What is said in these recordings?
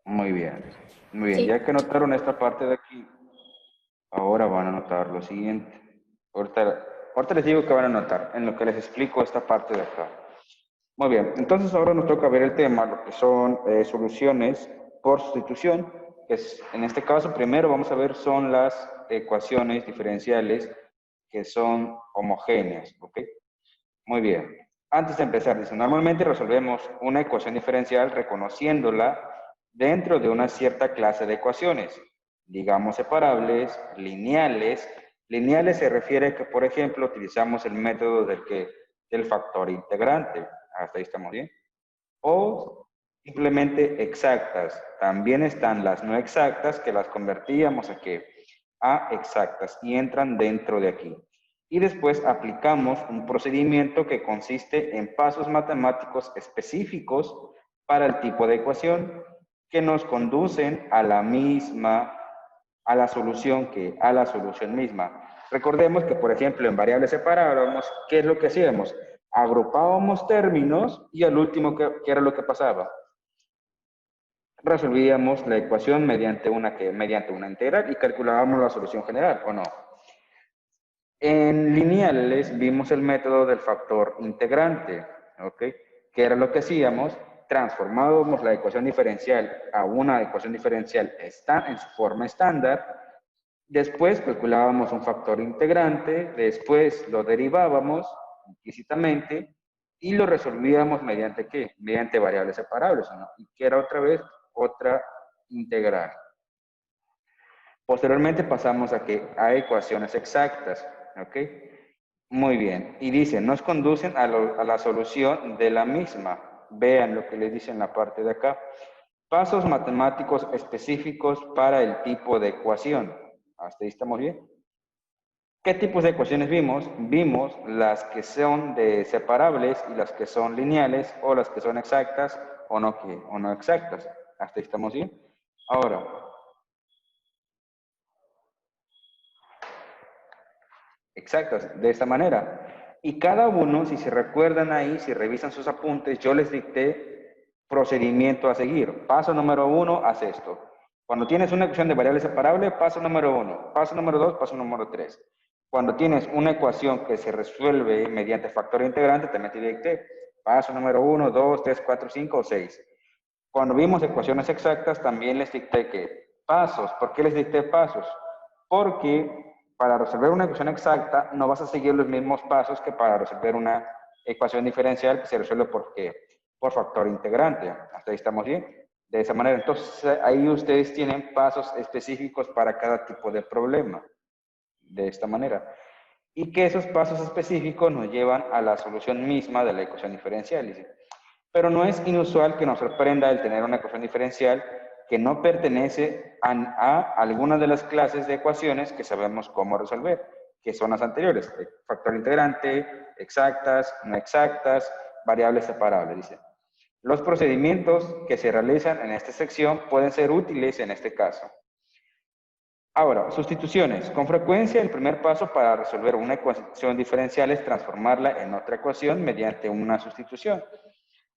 Muy bien. Muy bien. Sí, Ya que notaron esta parte de aquí, ahora van a notar lo siguiente. Ahorita les digo que van a notar en lo que les explico esta parte de acá. Muy bien. Entonces ahora nos toca ver el tema, lo que son soluciones por sustitución, que es, en este caso, primero vamos a ver son las ecuaciones diferenciales que son homogéneas. ¿Ok? Muy bien. Antes de empezar, dice, normalmente resolvemos una ecuación diferencial reconociéndola dentro de una cierta clase de ecuaciones, digamos separables, lineales. Lineales se refiere a que, por ejemplo, utilizamos el método del factor integrante. Hasta ahí estamos bien. O simplemente exactas. También están las no exactas que las convertíamos a qué? A exactas y entran dentro de aquí. Y después aplicamos un procedimiento que consiste en pasos matemáticos específicos para el tipo de ecuación que nos conducen a la misma, a la solución a la solución misma. Recordemos que, por ejemplo, en variables separábamos, ¿qué es lo que hacíamos? Agrupábamos términos y al último, ¿qué era lo que pasaba? Resolvíamos la ecuación mediante una integral y calculábamos la solución general, ¿o no? En lineales vimos el método del factor integrante, ¿ok? ¿Qué era lo que hacíamos? Transformábamos la ecuación diferencial a una ecuación diferencial en su forma estándar, después calculábamos un factor integrante, después lo derivábamos implícitamente y lo resolvíamos mediante ¿qué? Mediante variables separables, ¿no? Y que era otra vez otra integral. Posteriormente pasamos a ecuaciones exactas, ¿ok? Muy bien. Y dice, nos conducen a la solución de la misma. Vean lo que les dice en la parte de acá. Pasos matemáticos específicos para el tipo de ecuación. ¿Hasta ahí estamos bien? ¿Qué tipos de ecuaciones vimos? Vimos las que son de separables y las que son lineales o las que son exactas o no exactas. ¿Hasta ahí estamos bien? Ahora, exactas, de esta manera. Y cada uno, si se recuerdan ahí, si revisan sus apuntes, yo les dicté procedimiento a seguir. Paso número uno, haz esto. Cuando tienes una ecuación de variable separable, paso número uno. Paso número dos, paso número tres. Cuando tienes una ecuación que se resuelve mediante factor integrante, también te dicté paso número uno, dos, tres, cuatro, cinco o seis. Cuando vimos ecuaciones exactas, también les dicté que pasos. ¿Por qué les dicté pasos? Porque para resolver una ecuación exacta no vas a seguir los mismos pasos que para resolver una ecuación diferencial que se resuelve por qué? Por factor integrante. Hasta ahí estamos bien. De esa manera, entonces ahí ustedes tienen pasos específicos para cada tipo de problema. De esta manera. Y que esos pasos específicos nos llevan a la solución misma de la ecuación diferencial. Dice. Pero no es inusual que nos sorprenda el tener una ecuación diferencial que no pertenece a alguna de las clases de ecuaciones que sabemos cómo resolver, que son las anteriores, factor integrante, exactas, no exactas, variables separables, dice. Los procedimientos que se realizan en esta sección pueden ser útiles en este caso. Ahora, sustituciones. Con frecuencia, el primer paso para resolver una ecuación diferencial es transformarla en otra ecuación mediante una sustitución.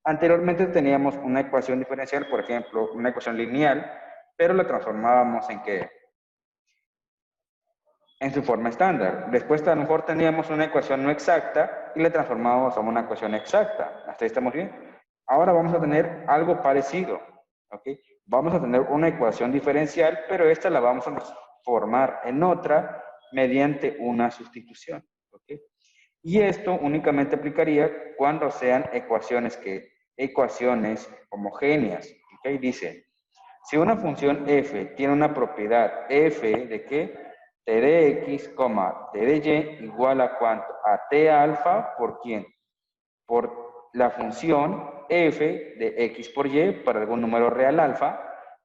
Anteriormente teníamos una ecuación diferencial, por ejemplo, una ecuación lineal, pero la transformábamos en qué? En su forma estándar. Después a lo mejor teníamos una ecuación no exacta y la transformábamos a una ecuación exacta. ¿Hasta ahí estamos bien? Ahora vamos a tener algo parecido. ¿Ok? Vamos a tener una ecuación diferencial, pero esta la vamos a transformar en otra mediante una sustitución. ¿Ok? Y esto únicamente aplicaría cuando sean ecuaciones homogéneas. ¿Ok? Dice, si una función f tiene una propiedad f de qué? T de x, T de y igual a cuánto? A t alfa por quién? Por la función f de x por y para algún número real alfa.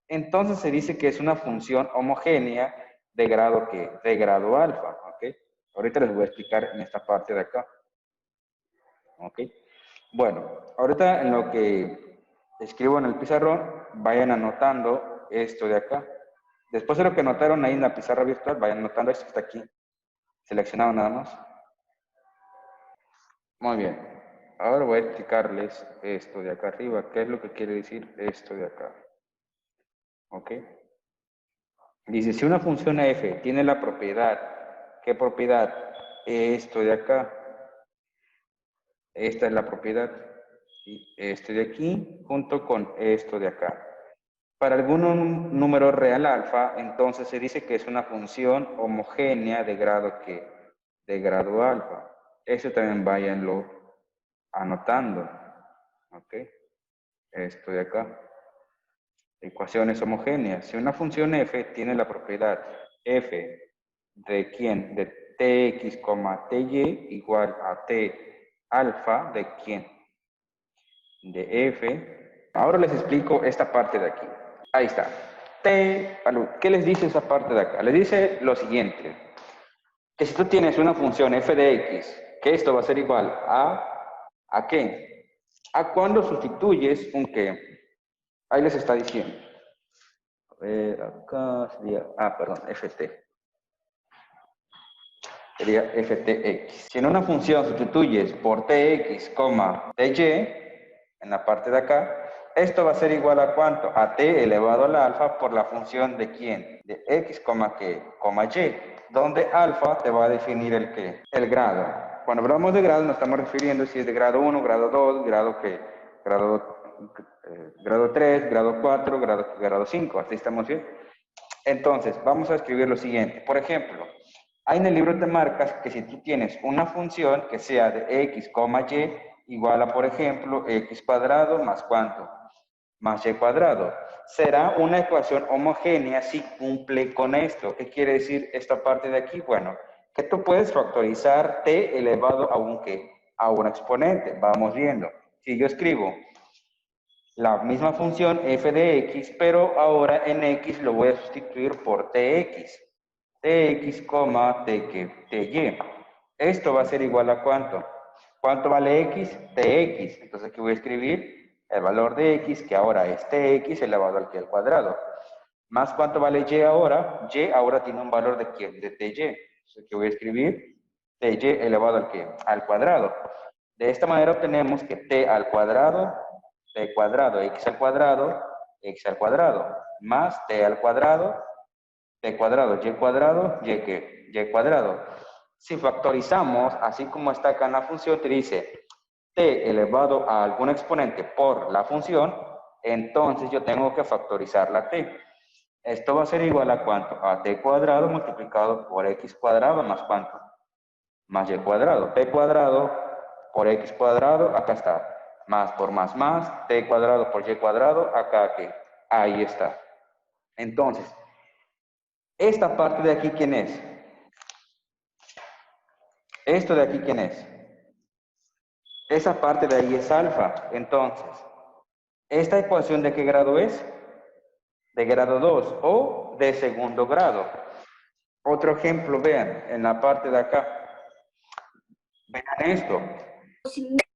Entonces se dice que es una función homogénea de grado ¿qué? De grado alfa. ¿Ok? Ahorita les voy a explicar en esta parte de acá. ¿Ok? Bueno, ahorita en lo que escribo en el pizarrón, vayan anotando esto de acá. Después de lo que anotaron ahí en la pizarra virtual, vayan anotando esto que está aquí, seleccionado nada más. Muy bien. Ahora voy a explicarles esto de acá arriba. ¿Qué es lo que quiere decir esto de acá? ¿Ok? Dice, si una función f tiene la propiedad, ¿qué propiedad? Esto de acá. Esta es la propiedad. ¿Sí? Este de aquí junto con esto de acá. Para algún número real alfa, entonces se dice que es una función homogénea de grado ¿qué? De grado alfa. Eso también váyanlo anotando. ¿Ok? Esto de acá. Ecuaciones homogéneas. Si una función f tiene la propiedad f de quién? De tx, ty igual a t alfa de quién? De f. Ahora les explico esta parte de aquí. Ahí está. ¿Qué les dice esa parte de acá? Les dice lo siguiente. Que si tú tienes una función f de x, que esto va a ser igual ¿a qué? A cuando sustituyes un qué. Ahí les está diciendo. A ver, acá sería, perdón, ft. Sería ftx. Si en una función sustituyes por tx, ty, en la parte de acá, esto va a ser igual a ¿cuánto? A t elevado a la alfa por la función de ¿quién? De x, ¿qué? Y, donde alfa te va a definir el ¿qué? El grado. Cuando hablamos de grado nos estamos refiriendo si es de grado 1, grado 2, grado ¿qué? Grado 3, grado 4, grado 5. Así estamos bien. Entonces, vamos a escribir lo siguiente. Por ejemplo, hay en el libro de marcas que si tú tienes una función que sea de x, y igual a, por ejemplo, x cuadrado más ¿cuánto? Más y cuadrado. Será una ecuación homogénea si cumple con esto. ¿Qué quiere decir esta parte de aquí? Bueno, que tú puedes factorizar t elevado a un ¿qué? A un exponente. Vamos viendo. Si yo escribo la misma función f de x, pero ahora en x lo voy a sustituir por tx. Tx, ty. Esto va a ser igual a ¿cuánto? ¿Cuánto vale x? Tx. Entonces aquí voy a escribir el valor de x, que ahora es tx elevado al cuadrado. Más ¿cuánto vale y ahora? Y ahora tiene un valor de ¿quién? De ty. Entonces aquí voy a escribir ty elevado al cuadrado. De esta manera obtenemos que t al cuadrado, t cuadrado, x al cuadrado, más t al cuadrado, t cuadrado, y ¿qué? Y cuadrado. Si factorizamos, así como está acá en la función, te dice t elevado a algún exponente por la función, entonces yo tengo que factorizar la t. Esto va a ser igual a ¿cuánto? A t cuadrado multiplicado por x cuadrado más ¿cuánto? Más y cuadrado. T cuadrado por x cuadrado, acá está. Más por más, t cuadrado por y cuadrado, acá que ahí está. Entonces, esta parte de aquí, ¿quién es? Esto de aquí, ¿quién es? Esa parte de ahí es alfa. Entonces, ¿esta ecuación de qué grado es? De grado 2 o de segundo grado. Otro ejemplo, vean, en la parte de acá. Vean esto.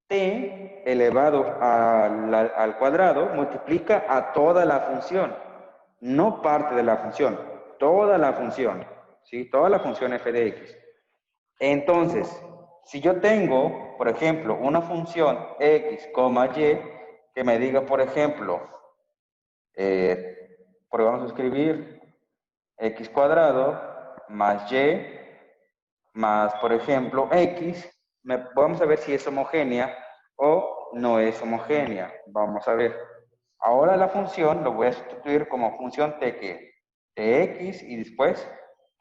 T elevado al cuadrado multiplica a toda la función, no parte de la función, toda la función, ¿sí? Toda la función f de x. Entonces, si yo tengo, por ejemplo, una función x, y, que me diga, por ejemplo, porque vamos a escribir x cuadrado más y más, por ejemplo, x, vamos a ver si es homogénea o no es homogénea. Vamos a ver. Ahora la función lo voy a sustituir como función tx y después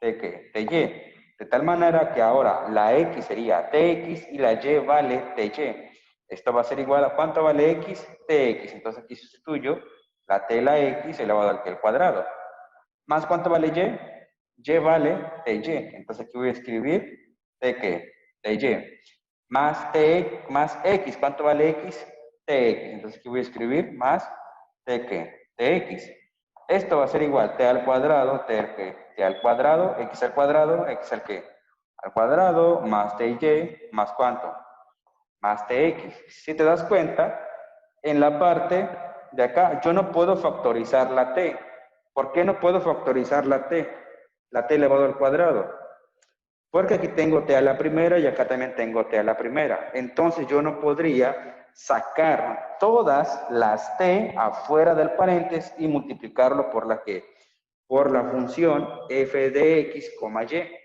ty. De tal manera que ahora la x sería tx y la y vale ty. Esto va a ser igual a ¿cuánto vale x? Tx. Entonces aquí sustituyo la t y la x elevado al cuadrado. ¿Más cuánto vale y? Y vale ty. Entonces aquí voy a escribir ty. Más x. ¿Cuánto vale x? Tx. Entonces aquí voy a escribir más tx. Esto va a ser igual t al cuadrado, t al cuadrado, x al cuadrado, x al cuadrado, más ty, más ¿cuánto? Más tx. Si te das cuenta, en la parte de acá yo no puedo factorizar la t. ¿Por qué no puedo factorizar la t? La t elevado al cuadrado. Porque aquí tengo t a la primera y acá también tengo t a la primera. Entonces yo no podría sacar todas las t afuera del paréntesis y multiplicarlo por la que, por la función f de x, y.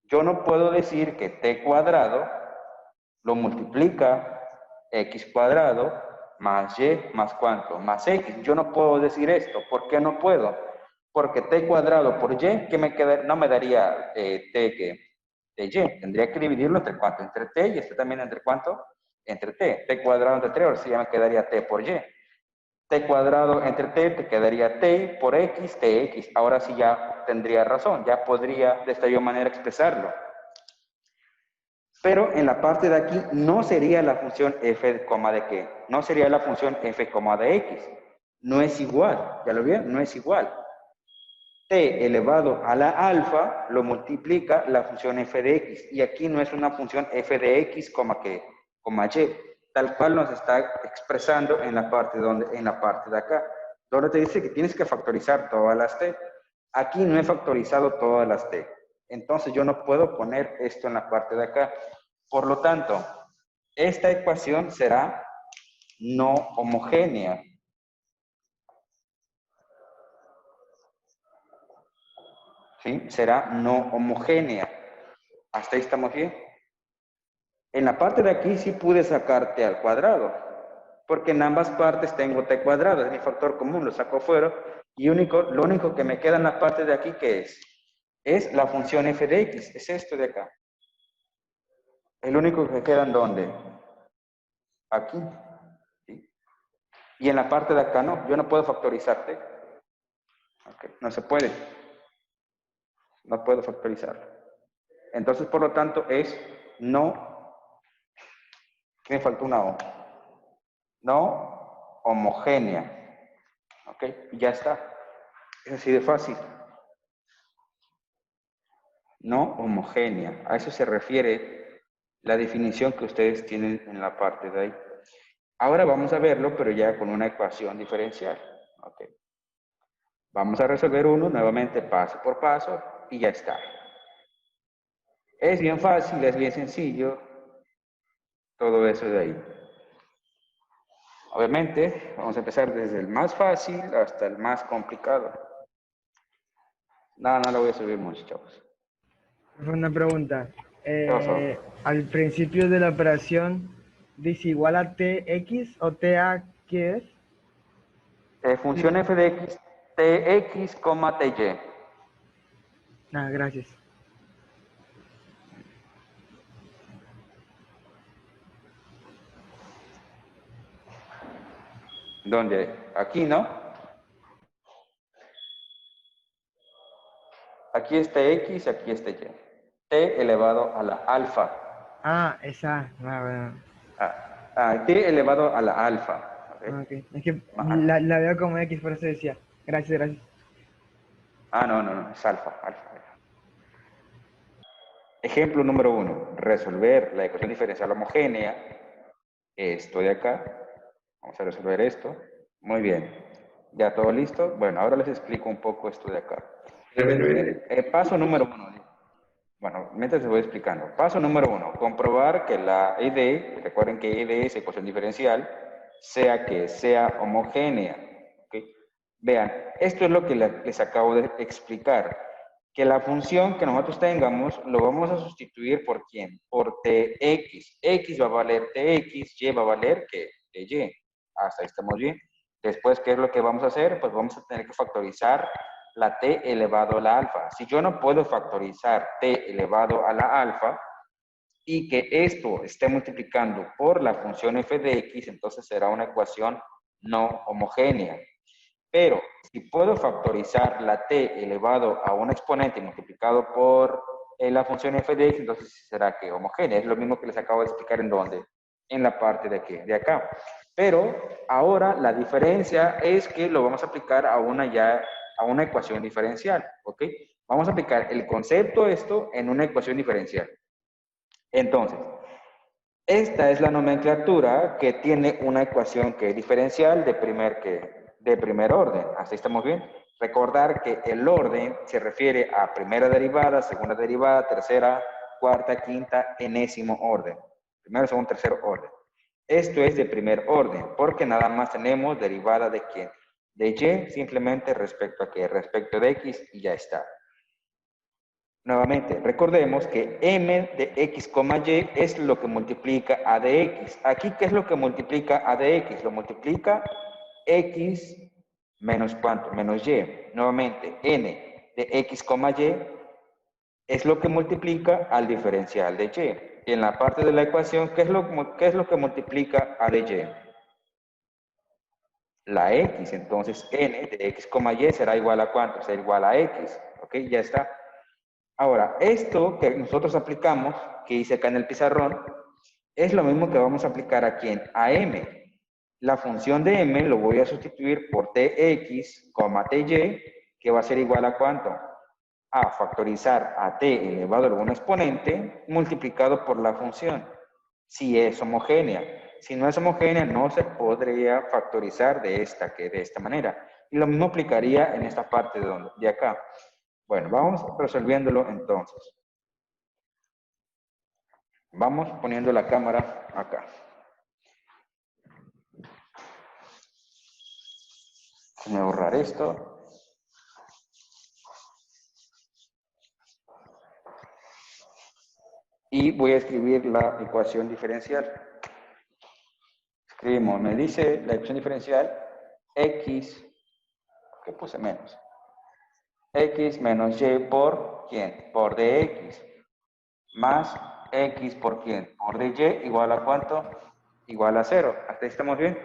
Yo no puedo decir que t cuadrado lo multiplica x cuadrado más y más cuánto, más x. Yo no puedo decir esto. ¿Por qué no puedo? Porque t cuadrado por y, ¿qué me queda? No me daría t que de y. Tendría que dividirlo entre cuánto, entre t, y este también entre cuánto, entre t. T cuadrado entre 3, ahora sí ya me quedaría t por y. T cuadrado entre t, te quedaría t por x, tx. Ahora sí ya tendría razón, ya podría de esta manera expresarlo. Pero en la parte de aquí no sería la función f, de qué, no sería la función f, de x. No es igual, ¿ya lo vieron? No es igual. T elevado a la alfa lo multiplica la función f de x. Y aquí no es una función f de x, ¿qué? Y. Tal cual nos está expresando en la parte, en la parte de acá. Donde te dice que tienes que factorizar todas las t. Aquí no he factorizado todas las t. Entonces yo no puedo poner esto en la parte de acá. Por lo tanto, esta ecuación será no homogénea. ¿Sí? Será no homogénea. ¿Hasta ahí estamos bien? En la parte de aquí sí pude sacar t al cuadrado, porque en ambas partes tengo t cuadrado, es mi factor común, lo saco fuera, y lo único que me queda en la parte de aquí, ¿qué es? Es la función f de x, es esto de acá. El único que queda en ¿dónde? Aquí. ¿Sí? Y en la parte de acá no, yo no puedo factorizar t. Okay. No se puede. No puedo factorizarlo. Entonces, por lo tanto, es no, ¿qué me faltó una O? No homogénea. ¿Ok? Y ya está. Es así de fácil. No homogénea. A eso se refiere la definición que ustedes tienen en la parte de ahí. Ahora vamos a verlo, pero ya con una ecuación diferencial. ¿Ok? Vamos a resolver uno nuevamente paso por paso y ya está. Es bien fácil, es bien sencillo. Todo eso de ahí. Obviamente, vamos a empezar desde el más fácil hasta el más complicado. No lo voy a subir mucho, chavos. Una pregunta. ¿Qué Al principio de la operación, ¿dice igual a tx o ta qué es? Función f de x, tx, ty. Ah, gracias. ¿Dónde? Aquí, ¿no? Aquí es tx, aquí es ty. T elevado a la alfa. Ah, esa. Bueno. T elevado a la alfa. ¿Okay? Ok. Es que Alfa. la veo como x, por eso decía. Gracias, gracias. No, es alfa. Ejemplo número 1. Resolver la ecuación diferencial homogénea. Esto de acá. Vamos a resolver esto. Muy bien. ¿Ya todo listo? Bueno, ahora les explico un poco esto de acá. Paso número 1. Bueno, mientras les voy explicando. Paso número 1. Comprobar que la ED, recuerden que ED es ecuación diferencial, sea homogénea. ¿Okay? Vean, esto es lo que les acabo de explicar. Que la función que nosotros tengamos lo vamos a sustituir por ¿quién? Por tx. X va a valer tx, y va a valer ¿qué? Y. Hasta ahí estamos bien. Después, ¿qué es lo que vamos a hacer? Pues vamos a tener que factorizar la t elevado a la alfa. Si yo no puedo factorizar t elevado a la alfa y que esto esté multiplicando por la función f de x, entonces será una ecuación no homogénea. Pero si puedo factorizar la t elevado a un exponente multiplicado por la función f de x, entonces será que homogénea. Es lo mismo que les acabo de explicar en dónde. En la parte de aquí, de acá. Pero ahora la diferencia es que lo vamos a aplicar a una ecuación diferencial. ¿Ok? Vamos a aplicar el concepto esto en una ecuación diferencial. Entonces, esta es la nomenclatura que tiene una ecuación que es diferencial de primer orden. Así estamos bien. Recordar que el orden se refiere a primera derivada, segunda derivada, tercera, cuarta, quinta, enésimo orden. Primero, segundo, tercero orden. Esto es de primer orden, porque nada más tenemos derivada de ¿quién? De y, simplemente respecto a qué, respecto de x, y ya está. Nuevamente, recordemos que m de x, y es lo que multiplica a de x. Aquí, ¿qué es lo que multiplica a de x? Lo multiplica x menos ¿cuánto? Menos y. Nuevamente, n de x, y es lo que multiplica al diferencial de y. Y en la parte de la ecuación, ¿qué es lo que multiplica a de y? La x. Entonces, n de x, y será igual a ¿cuánto? Será igual a x. ¿Ok? Ya está. Ahora, esto que nosotros aplicamos, que hice acá en el pizarrón, es lo mismo que vamos a aplicar aquí a m. La función de m lo voy a sustituir por tx, ty, que va a ser igual a ¿cuánto? A factorizar a t elevado a algún exponente multiplicado por la función, si es homogénea. Si no es homogénea, no se podría factorizar de esta manera. Y lo mismo aplicaría en esta parte de acá. Bueno, vamos resolviéndolo entonces. Vamos poniendo la cámara acá. Voy a borrar esto. Y voy a escribir la ecuación diferencial. Escribimos, me dice la ecuación diferencial x, ¿qué puse menos? X menos y por ¿quién? Por dx. Más x por ¿quién? Por dy igual a ¿cuánto? Igual a 0. ¿Hasta ahí estamos bien?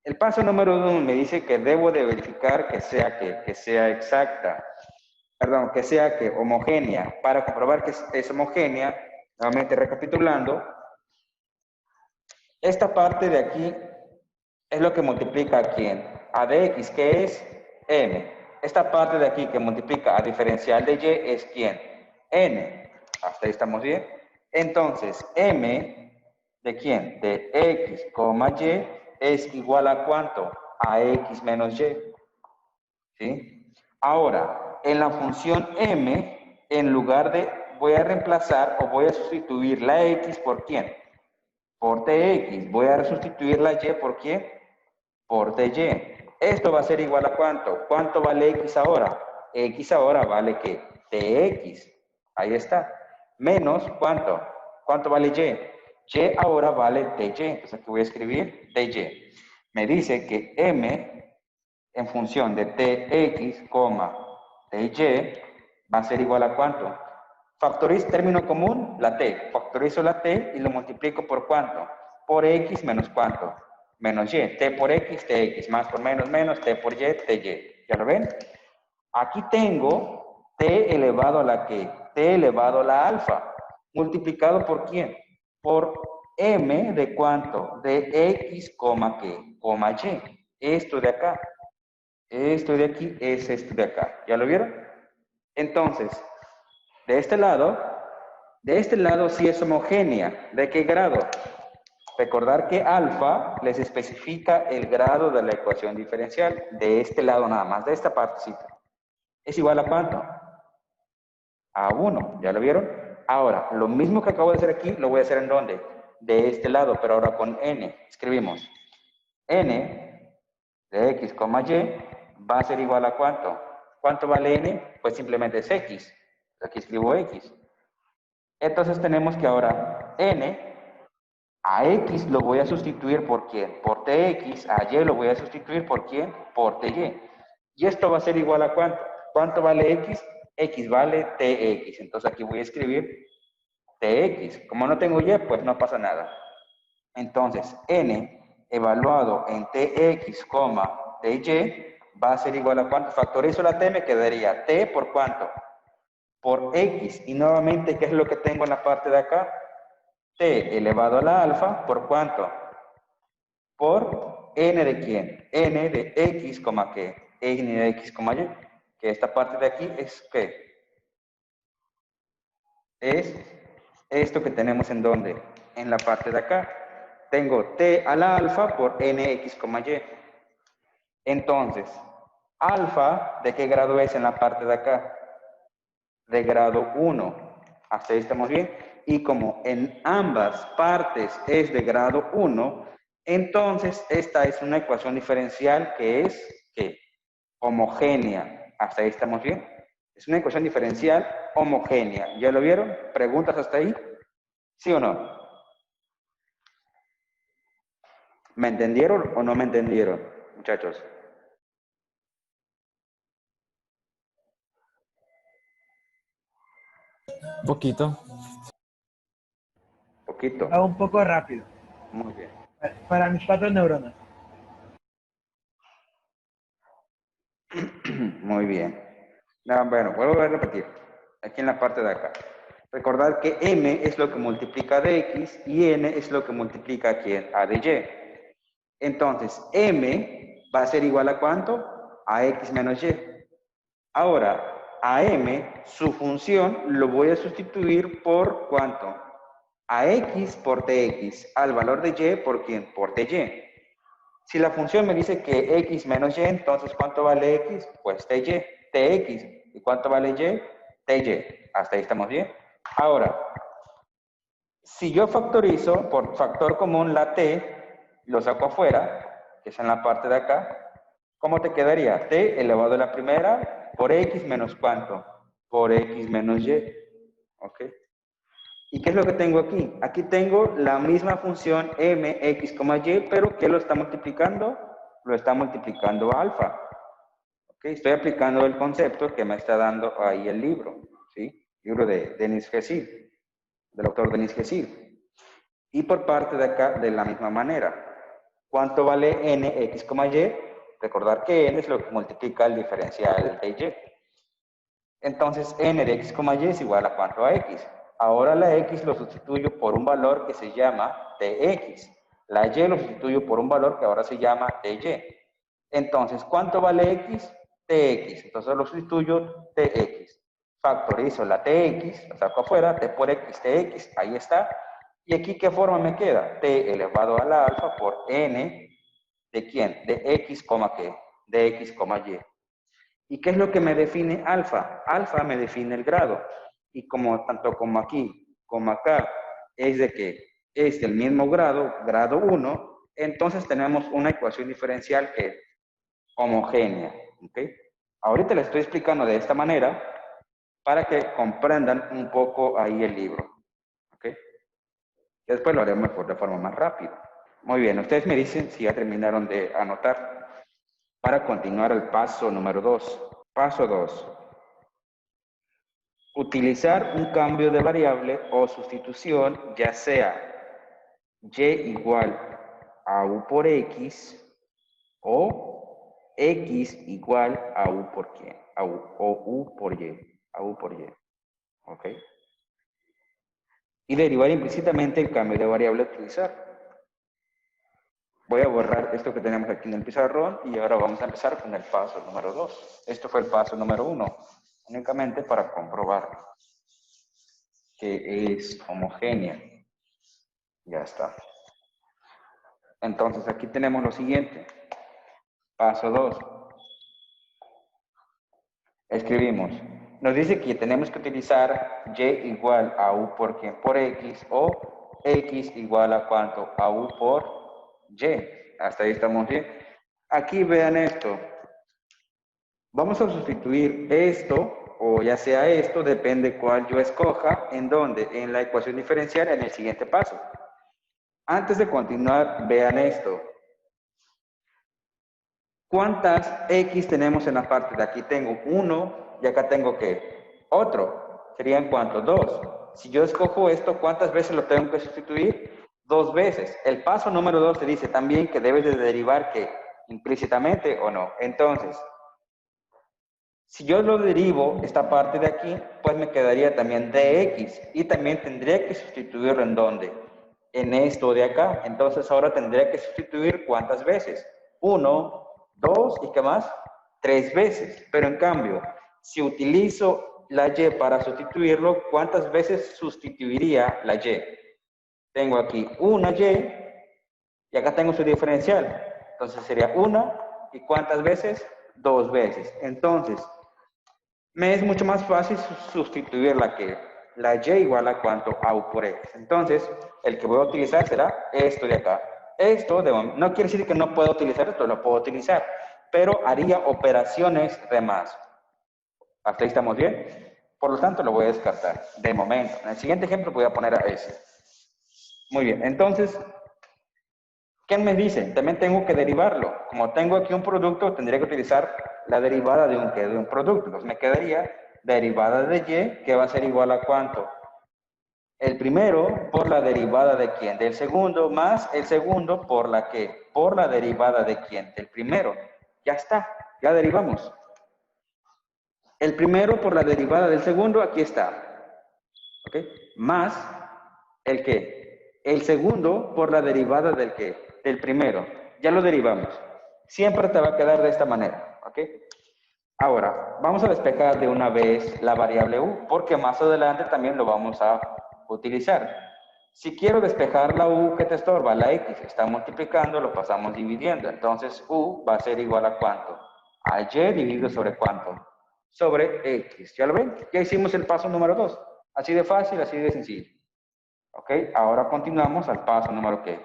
El paso número 1 me dice que debo de verificar que sea exacta. Perdón, que sea homogénea. Para comprobar que es homogénea, nuevamente recapitulando, esta parte de aquí es lo que multiplica a ¿quién? A dx, que es m. Esta parte de aquí que multiplica a diferencial de y es ¿quién? N. Hasta ahí estamos bien. Entonces, m de ¿quién? De x, y es igual a ¿cuánto? A x menos y. ¿Sí? Ahora, en la función m, en lugar de, voy a reemplazar o voy a sustituir la x por ¿quién? Por tx. Voy a sustituir la y por ¿quién? Por dy. Esto va a ser igual a ¿cuánto? ¿Cuánto vale x ahora? X ahora vale ¿qué? Tx. Ahí está. Menos ¿cuánto? ¿Cuánto vale y? Y ahora vale dy. Entonces aquí voy a escribir dy. Me dice que m en función de tx, dy va a ser igual a ¿cuánto? Factorizo término común, la t. Factorizo la t y lo multiplico por ¿cuánto? Por x menos ¿cuánto? Menos y. T por x, tx. Más por menos, menos. T por y, ty. ¿Ya lo ven? Aquí tengo t elevado a la ¿qué? T elevado a la alfa. ¿Multiplicado por quién? Por m de ¿cuánto? De x, ¿qué? Y. Esto de acá. Esto de aquí es esto de acá. ¿Ya lo vieron? Entonces, de este lado sí es homogénea. ¿De qué grado? Recordar que alfa les especifica el grado de la ecuación diferencial. De este lado nada más, de esta partecita. ¿Es igual a cuánto? A 1. ¿Ya lo vieron? Ahora, lo mismo que acabo de hacer aquí, lo voy a hacer ¿en dónde? De este lado, pero ahora con n. Escribimos n de x, y va a ser igual a ¿cuánto? ¿Cuánto vale n? Pues simplemente es x. Aquí escribo x. Entonces tenemos que ahora n a x lo voy a sustituir por ¿quién? Por tx. A y lo voy a sustituir por ¿quién? Por ty. Y esto va a ser igual a ¿cuánto? ¿Cuánto vale x? X vale tx. Entonces aquí voy a escribir tx. Como no tengo y, pues no pasa nada. Entonces, n evaluado en tx, dy va a ser igual a ¿cuánto? Factorizo la t, me quedaría t por ¿cuánto? Por x. Y nuevamente, ¿qué es lo que tengo en la parte de acá? T elevado a la alfa, ¿por cuánto? Por n de quién? N de x, ¿qué? N de x, y. Que esta parte de aquí es ¿qué? Es esto que tenemos en donde? En la parte de acá. Tengo t a la alfa por nx, y. Entonces, alfa, ¿de qué grado es en la parte de acá? De grado 1. Hasta ahí estamos bien. Y como en ambas partes es de grado 1, Entonces, esta es una ecuación diferencial que es, ¿qué? Homogénea. ¿Hasta ahí estamos bien? Es una ecuación diferencial homogénea. ¿Ya lo vieron? ¿Preguntas hasta ahí? ¿Sí o no? ¿Me entendieron o no me entendieron, muchachos? Poquito. Poquito. Va un poco rápido. Muy bien. Para mis 4 neuronas. Muy bien. No, bueno, vuelvo a repetir. Aquí en la parte de acá. Recordar que m es lo que multiplica a dx y n es lo que multiplica aquí a dy. Entonces, m va a ser igual a ¿cuánto? A x menos y. Ahora, a m, su función, lo voy a sustituir por ¿cuánto? A x por tx, al valor de y por ¿quién? Por dy. Si la función me dice que x menos y, entonces ¿cuánto vale x? Pues ty, tx. ¿Y cuánto vale y? Ty. Hasta ahí estamos bien. Ahora, si yo factorizo por factor común la t, lo saco afuera, que es en la parte de acá, ¿cómo te quedaría? T elevado a la primera por x menos ¿cuánto? Por x menos y. ¿Ok? ¿Y qué es lo que tengo aquí? Aquí tengo la misma función m, x, y, pero ¿qué lo está multiplicando? Lo está multiplicando a alfa. ¿Ok? Estoy aplicando el concepto que me está dando ahí el libro, ¿sí? Libro de Denis Gesir, del autor Denis Gesir. Y por parte de acá, de la misma manera. ¿Cuánto vale n, x, y? Recordar que n es lo que multiplica el diferencial de y. Entonces, n de x, y es igual a ¿cuánto? A x. Ahora la x lo sustituyo por un valor que se llama tx. La y lo sustituyo por un valor que ahora se llama ty. Entonces, ¿cuánto vale x? Tx. Entonces lo sustituyo tx. Factorizo la tx, la saco afuera, t por x, tx, ahí está. ¿Y aquí qué forma me queda? T elevado a la alfa por n de ¿quién? De x, ¿qué? De x, y. ¿Y qué es lo que me define alfa? Alfa me define el grado. Y como tanto como aquí como acá es de que es del mismo grado, grado 1, entonces tenemos una ecuación diferencial que es homogénea. ¿Okay? Ahorita les estoy explicando de esta manera para que comprendan un poco ahí el libro. ¿Okay? Después lo haremos de forma más rápida. Muy bien, ustedes me dicen si ya terminaron de anotar para continuar el paso número 2. Paso 2. Utilizar un cambio de variable o sustitución, ya sea y igual a u por x o x igual a u por quién, o u por y, a u por y. ¿Ok? Y derivar implícitamente el cambio de variable a utilizar. Voy a borrar esto que tenemos aquí en el pizarrón y ahora vamos a empezar con el paso número 2. Esto fue el paso número 1, únicamente para comprobar que es homogénea. Ya está. Entonces aquí tenemos lo siguiente. Paso 2. Escribimos. Nos dice que tenemos que utilizar y igual a u por quién, por x, o x igual a cuánto, a u por y. Hasta ahí estamos bien. Aquí vean esto. Vamos a sustituir esto, o ya sea esto, depende cuál yo escoja, ¿en dónde? En la ecuación diferencial en el siguiente paso. Antes de continuar, vean esto. ¿Cuántas x tenemos en la parte de aquí? Tengo 1 y acá tengo ¿qué? Otro. ¿Serían cuántos? 2. Si yo escojo esto, ¿cuántas veces lo tengo que sustituir? 2 veces. El paso número 2 te dice también que debes de derivar ¿qué? Implícitamente o no. Entonces, si yo lo derivo, esta parte de aquí, pues me quedaría también dx. Y también tendría que sustituirlo ¿en dónde? En esto de acá. Entonces ahora tendría que sustituir ¿cuántas veces? 1, 2 y ¿qué más? 3 veces. Pero en cambio, si utilizo la y para sustituirlo, ¿cuántas veces sustituiría la y? Tengo aquí una y y acá tengo su diferencial. Entonces sería 1 y ¿cuántas veces? 2 veces. Entonces, me es mucho más fácil sustituir la y igual a cuánto, a u por x. Entonces, el que voy a utilizar será esto de acá. Esto no quiere decir que no puedo utilizar esto, lo puedo utilizar, pero haría operaciones de más. ¿Hasta ahí estamos bien? Por lo tanto, lo voy a descartar de momento. En el siguiente ejemplo voy a poner a ese. Muy bien, entonces, ¿qué me dice? También tengo que derivarlo. Como tengo aquí un producto, tendría que utilizar la derivada de un producto. Entonces me quedaría derivada de y, que va a ser igual a ¿cuánto? El primero por la derivada de quién? Del segundo, más el segundo por la que? Por la derivada de quién? Del primero. Ya está, ya derivamos. El primero por la derivada del segundo, aquí está. ¿Ok? Más el qué? El segundo por la derivada del qué? Del primero. Ya lo derivamos. Siempre te va a quedar de esta manera. ¿Ok? Ahora, vamos a despejar de una vez la variable u, porque más adelante también lo vamos a utilizar. Si quiero despejar la u que te estorba, la x está multiplicando, lo pasamos dividiendo. Entonces, u va a ser igual a ¿cuánto? A y dividido sobre ¿cuánto? Sobre x. ¿Ya lo ven? Ya hicimos el paso número 2. Así de fácil, así de sencillo. ¿Ok? Ahora continuamos al paso número ¿qué?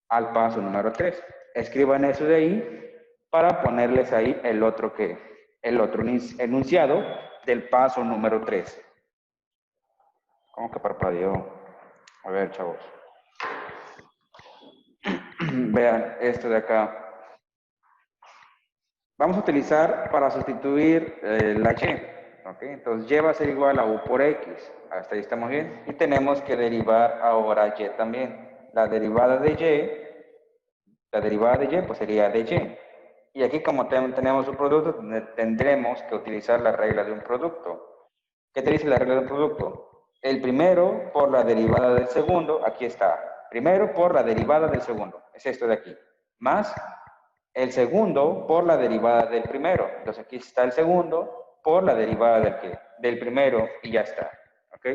Al paso número 3. Escriban eso de ahí para ponerles ahí el otro ¿qué? El otro enunciado del paso número 3. ¿Cómo que parpadeó? A ver, chavos. Vean esto de acá. Vamos a utilizar para sustituir la y. ¿Ok? Entonces, y va a ser igual a u por x. Hasta ahí estamos bien. Y tenemos que derivar ahora y también. La derivada de y pues sería de y. Y aquí como tenemos un producto, tendremos que utilizar la regla de un producto. ¿Qué te dice la regla de un producto? El primero por la derivada del segundo, aquí está. Primero por la derivada del segundo, es esto de aquí. Más el segundo por la derivada del primero. Entonces aquí está el segundo por la derivada del qué? Del primero y ya está. ¿Ok?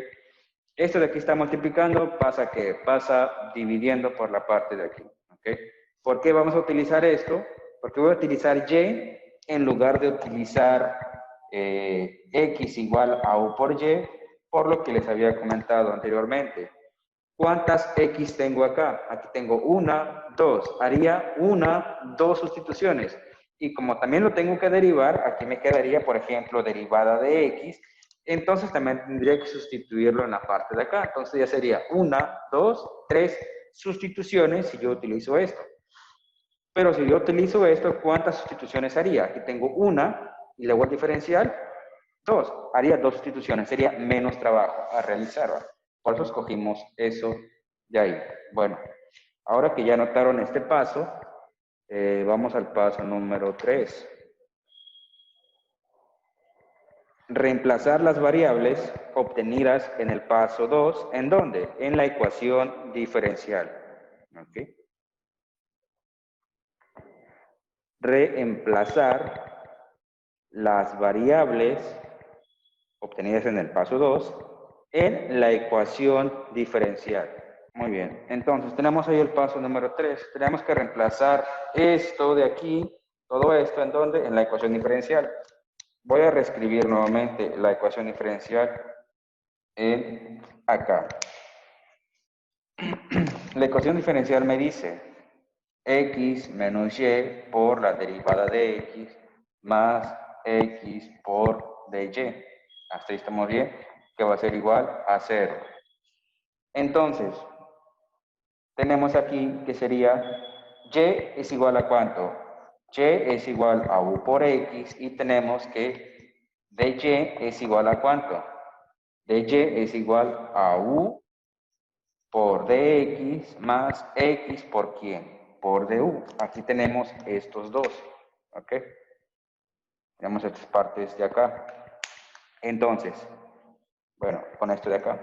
Esto de aquí está multiplicando, pasa que pasa dividiendo por la parte de aquí. ¿Ok? ¿Por qué vamos a utilizar esto? Porque voy a utilizar y en lugar de utilizar x igual a u por y, por lo que les había comentado anteriormente. ¿Cuántas x tengo acá? Aquí tengo una, dos. Haría una, dos sustituciones. Y como también lo tengo que derivar, aquí me quedaría, por ejemplo, derivada de x. Entonces también tendría que sustituirlo en la parte de acá. Entonces ya sería una, dos, tres sustituciones si yo utilizo esto. Pero si yo utilizo esto, ¿cuántas sustituciones haría? Aquí tengo una y luego el diferencial, dos. Haría dos sustituciones. Sería menos trabajo a realizar. ¿Verdad? Por eso escogimos eso de ahí. Bueno, ahora que ya notaron este paso, vamos al paso número 3. Reemplazar las variables obtenidas en el paso 2, ¿en dónde? En la ecuación diferencial. ¿Ok? Reemplazar las variables obtenidas en el paso 2 en la ecuación diferencial. Muy bien, entonces tenemos ahí el paso número 3. Tenemos que reemplazar esto de aquí, todo esto, ¿en dónde? En la ecuación diferencial. Voy a reescribir nuevamente la ecuación diferencial en acá. La ecuación diferencial me dice x menos y por la derivada de x más x por dy. Hasta ahí estamos bien, que va a ser igual a 0. Entonces, tenemos aquí que sería y es igual a ¿cuánto? Y es igual a u por x y tenemos que dy es igual a ¿cuánto? Dy es igual a u por dx más x por quién? Por du. Aquí tenemos estos dos. ¿Ok? Tenemos estas partes de acá. Entonces, bueno, con esto de acá.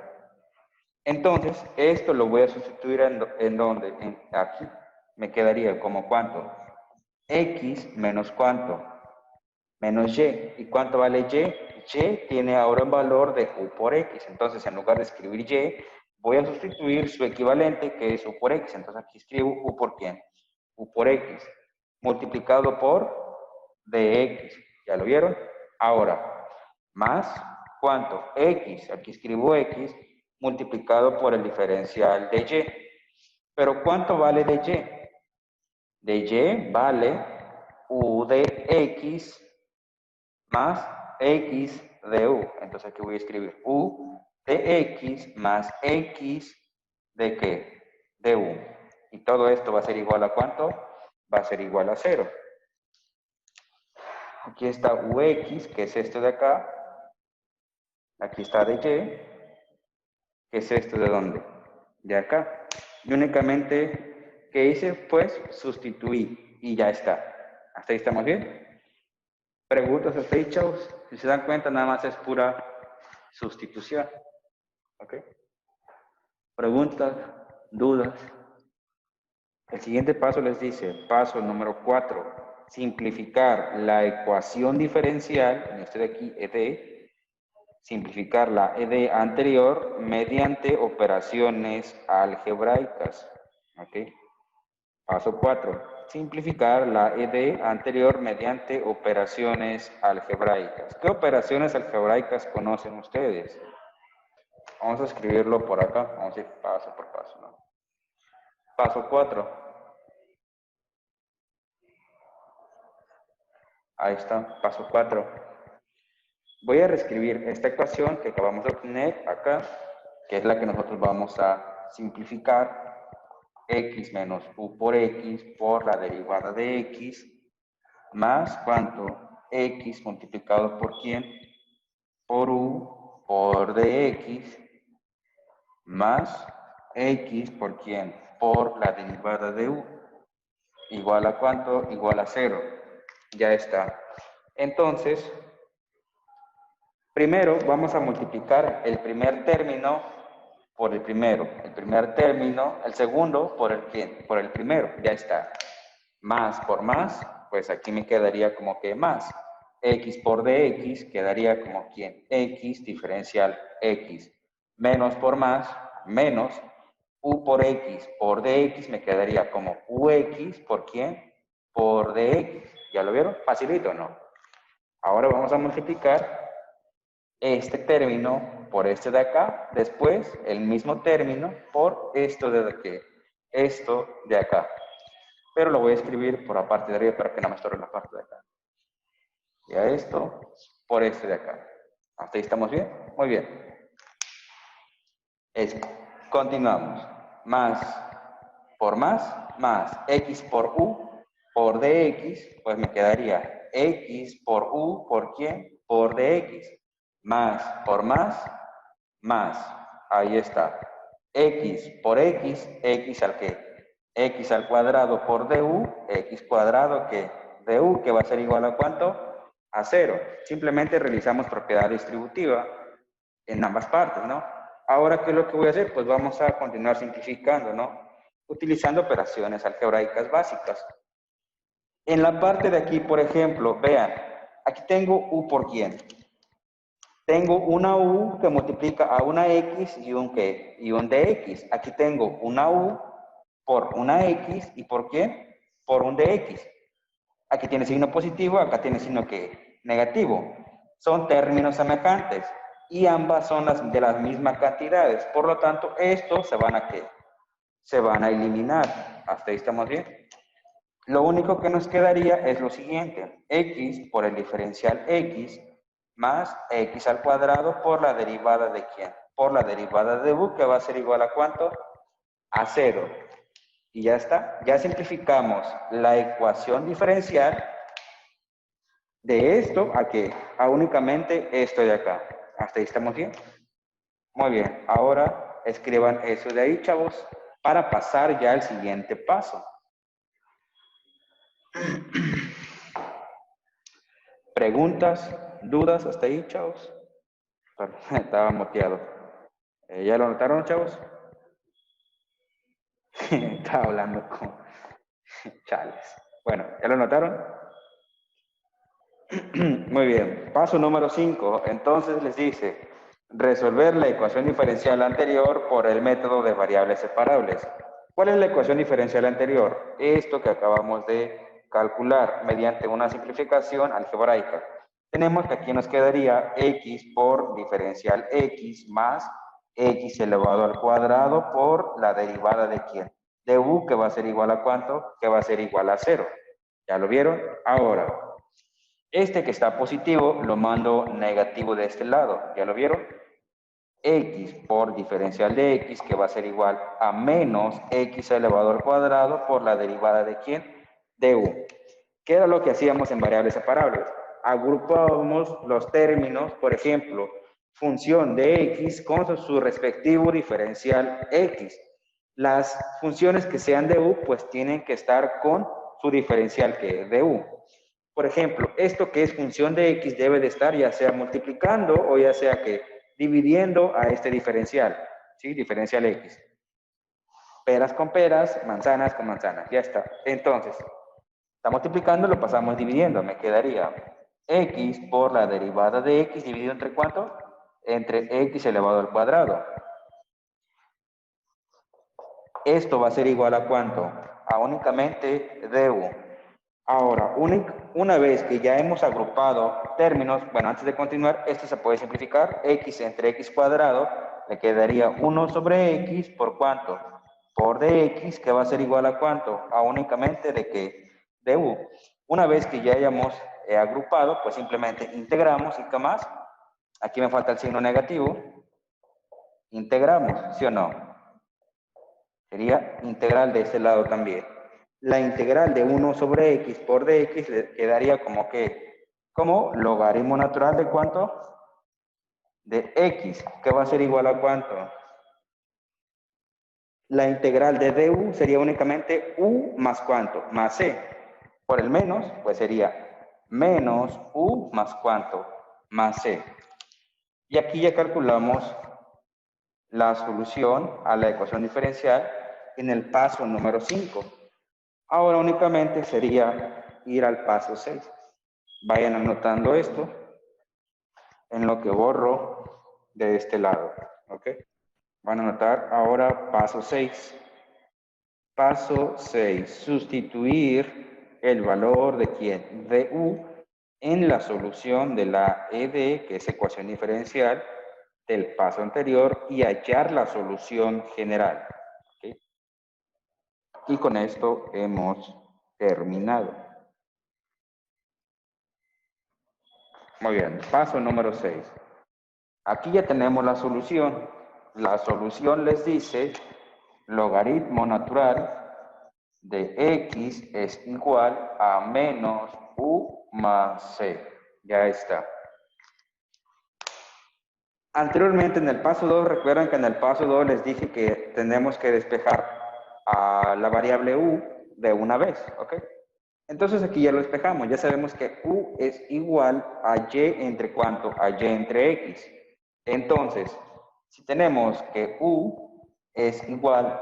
Entonces, esto lo voy a sustituir en ¿dónde? Aquí. Me quedaría como ¿cuánto? X menos ¿cuánto? Menos y. ¿Y cuánto vale y? Y tiene ahora un valor de u por x. Entonces, en lugar de escribir y, voy a sustituir su equivalente, que es u por x. Entonces, aquí escribo u por quién? U por x. Multiplicado por dx. ¿Ya lo vieron? Ahora, más ¿cuánto? X. Aquí escribo x multiplicado por el diferencial de y. Pero ¿cuánto vale de y? de y vale u de x más x de u. Entonces aquí voy a escribir u de x más x de qué? De u. Y todo esto va a ser igual a ¿cuánto? Va a ser igual a 0. Aquí está ux, que es esto de acá. Aquí está de y, que es esto de dónde? De acá. Y únicamente, ¿qué hice? Pues sustituí y ya está. ¿Hasta ahí estamos bien? Preguntas hasta ahí, chavos. Si se dan cuenta, nada más es pura sustitución. ¿Ok? Preguntas, dudas. El siguiente paso les dice, paso número 4, simplificar la ecuación diferencial, en este de aquí, ED, simplificar la ED anterior mediante operaciones algebraicas. ¿Ok? Paso 4, simplificar la ED anterior mediante operaciones algebraicas. ¿Qué operaciones algebraicas conocen ustedes? Vamos a escribirlo por acá, vamos a ir paso por paso, ¿no? Paso 4. Ahí está, paso 4. Voy a reescribir esta ecuación que acabamos de obtener acá, que es la que nosotros vamos a simplificar. X menos u por x por la derivada de x más ¿cuánto? X multiplicado por quién? Por u por dx más x por quién? Por la derivada de u. ¿Igual a cuánto? Igual a 0. Ya está. Entonces, primero vamos a multiplicar el primer término por el primero. El primer término, el segundo por el quién? Por el primero. Ya está. Más por más, pues aquí me quedaría como que más. X por dx quedaría como quién? X diferencial x. Menos por más, menos. U por x por dx me quedaría como ux por quién? Por dx. ¿Ya lo vieron? Facilito, ¿no? Ahora vamos a multiplicar este término por este de acá. Después el mismo término por esto de aquí. Esto de acá. Pero lo voy a escribir por la parte de arriba para que no me estorbe la parte de acá. Y a esto por este de acá. ¿Hasta ahí estamos bien? Muy bien. Continuamos. Más x por u por dx, pues me quedaría x por u por quién? Por dx. Más por más. Ahí está. X por x, x al qué? X al cuadrado por du, x cuadrado que du, que va a ser igual a ¿cuánto? A 0. Simplemente realizamos propiedad distributiva en ambas partes, ¿no? Ahora, ¿qué es lo que voy a hacer? Pues vamos a continuar simplificando, ¿no? Utilizando operaciones algebraicas básicas. En la parte de aquí, por ejemplo, vean, aquí tengo u por quién. Tengo una u que multiplica a una x y un qué, y un dx. Aquí tengo una u por una x y por quién, por un dx. Aquí tiene signo positivo, acá tiene signo que negativo. Son términos semejantes y ambas son de las mismas cantidades. Por lo tanto, estos se van a ¿qué? Se van a eliminar. ¿Hasta ahí estamos bien? Lo único que nos quedaría es lo siguiente. X por el diferencial x más x al cuadrado por la derivada de ¿quién? Por la derivada de u, que va a ser igual a ¿cuánto? A 0. Y ya está. Ya simplificamos la ecuación diferencial de esto a qué? A únicamente esto de acá. ¿Hasta ahí estamos bien? Muy bien. Ahora escriban eso de ahí, chavos, para pasar ya al siguiente paso. ¿Preguntas? ¿Dudas hasta ahí, chavos? Estaba moteado. ¿Ya lo notaron, chavos? Estaba hablando con chales. Bueno, ¿ya lo notaron? Muy bien. Paso número 5. Entonces les dice, resolver la ecuación diferencial anterior por el método de variables separables. ¿Cuál es la ecuación diferencial anterior? Esto que acabamos de calcular mediante una simplificación algebraica. Tenemos que aquí nos quedaría x por diferencial x más x elevado al cuadrado por la derivada de ¿quién? de u que va a ser igual a ¿cuánto? Que va a ser igual a 0. ¿Ya lo vieron? Ahora, este que está positivo lo mando negativo de este lado. ¿Ya lo vieron? X por diferencial de X que va a ser igual a menos X elevado al cuadrado por la derivada de ¿quién? De u. ¿Qué era lo que hacíamos en variables separables? Agrupábamos los términos, por ejemplo, función de X con su respectivo diferencial X. Las funciones que sean de u, pues tienen que estar con su diferencial que es de u. Por ejemplo, esto que es función de X debe de estar ya sea multiplicando o ya sea que dividiendo a este diferencial, ¿sí? Diferencial X. Peras con peras, manzanas con manzanas, ya está. Entonces, está multiplicando, lo pasamos dividiendo, me quedaría X por la derivada de X dividido entre ¿cuánto? Entre X elevado al cuadrado. Esto va a ser igual a ¿cuánto? A únicamente du. Ahora, una vez que ya hemos agrupado términos, bueno, antes de continuar, esto se puede simplificar. X entre X cuadrado le quedaría 1 sobre X por ¿cuánto? Por dx, que va a ser igual a ¿cuánto? A únicamente de que de u. Una vez que ya hayamos agrupado, pues simplemente integramos y qué más. Aquí me falta el signo negativo. Integramos, ¿sí o no? Sería integral de este lado también. La integral de 1 sobre x por dx le quedaría como que, como logaritmo natural de ¿cuánto? De x, que va a ser igual a ¿cuánto? La integral de du sería únicamente u más ¿cuánto? Más c. Por el menos, pues sería menos u más ¿cuánto? Más c. Y aquí ya calculamos la solución a la ecuación diferencial en el paso número 5. Ahora únicamente sería ir al paso 6. Vayan anotando esto en lo que borro de este lado. ¿Ok? Van a anotar ahora paso 6. Paso 6. Sustituir el valor de ¿quién? De u en la solución de la ED, que es ecuación diferencial, del paso anterior y hallar la solución general. ¿Okay? Y con esto hemos terminado. Muy bien, paso número 6. Aquí ya tenemos la solución. La solución les dice logaritmo natural de x es igual a menos u más c. Ya está. Anteriormente en el paso 2, recuerdan que en el paso 2 les dije que tenemos que despejar a la variable u de una vez, ¿ok? Entonces aquí ya lo despejamos, ya sabemos que u es igual a y entre ¿cuánto? A y entre x. Entonces, si tenemos que u es igual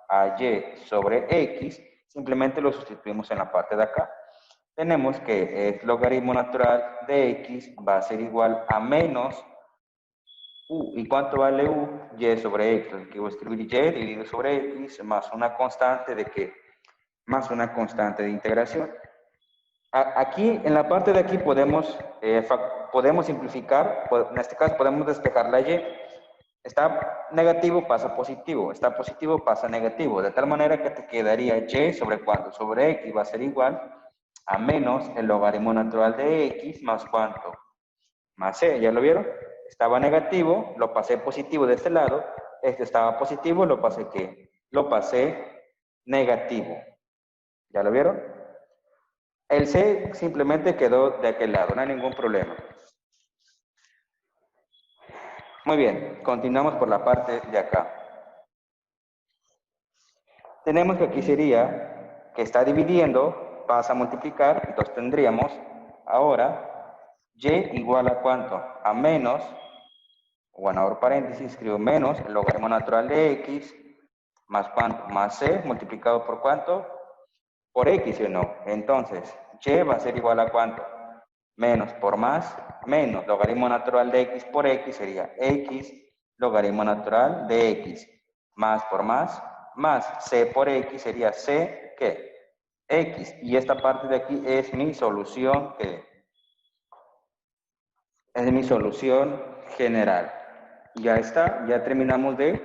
a y sobre x, simplemente lo sustituimos en la parte de acá. Tenemos que el logaritmo natural de x va a ser igual a menos u. ¿Y cuánto vale u? Y sobre x. Aquí voy a escribir y dividido sobre x más una constante de ¿qué? Más una constante de integración. Aquí, en la parte de aquí podemos simplificar, en este caso podemos despejar la y. Está negativo, pasa positivo. Está positivo, pasa negativo. De tal manera que te quedaría y sobre ¿cuánto? Sobre x va a ser igual a menos el logaritmo natural de x más ¿cuánto? Más c. ¿Ya lo vieron? Estaba negativo, lo pasé positivo de este lado. Este estaba positivo, lo pasé ¿qué? Lo pasé negativo. ¿Ya lo vieron? El C simplemente quedó de aquel lado, no hay ningún problema. Muy bien, continuamos por la parte de acá. Tenemos que aquí sería que está dividiendo, pasa a multiplicar, entonces tendríamos ahora y igual a ¿cuánto? A menos, bueno, ahora paréntesis, escribo menos el logaritmo natural de x más ¿cuánto? Más c multiplicado por ¿cuánto? Por x, ¿sí o no? Entonces, y va a ser igual a ¿cuánto? Menos por más, menos logaritmo natural de x por x sería x logaritmo natural de x. Más por más c por x sería c, ¿qué? X. Y esta parte de aquí es mi solución, ¿qué? Es mi solución general. Ya está, ya terminamos de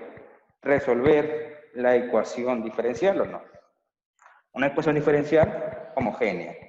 resolver la ecuación diferencial o no. Una ecuación diferencial homogénea.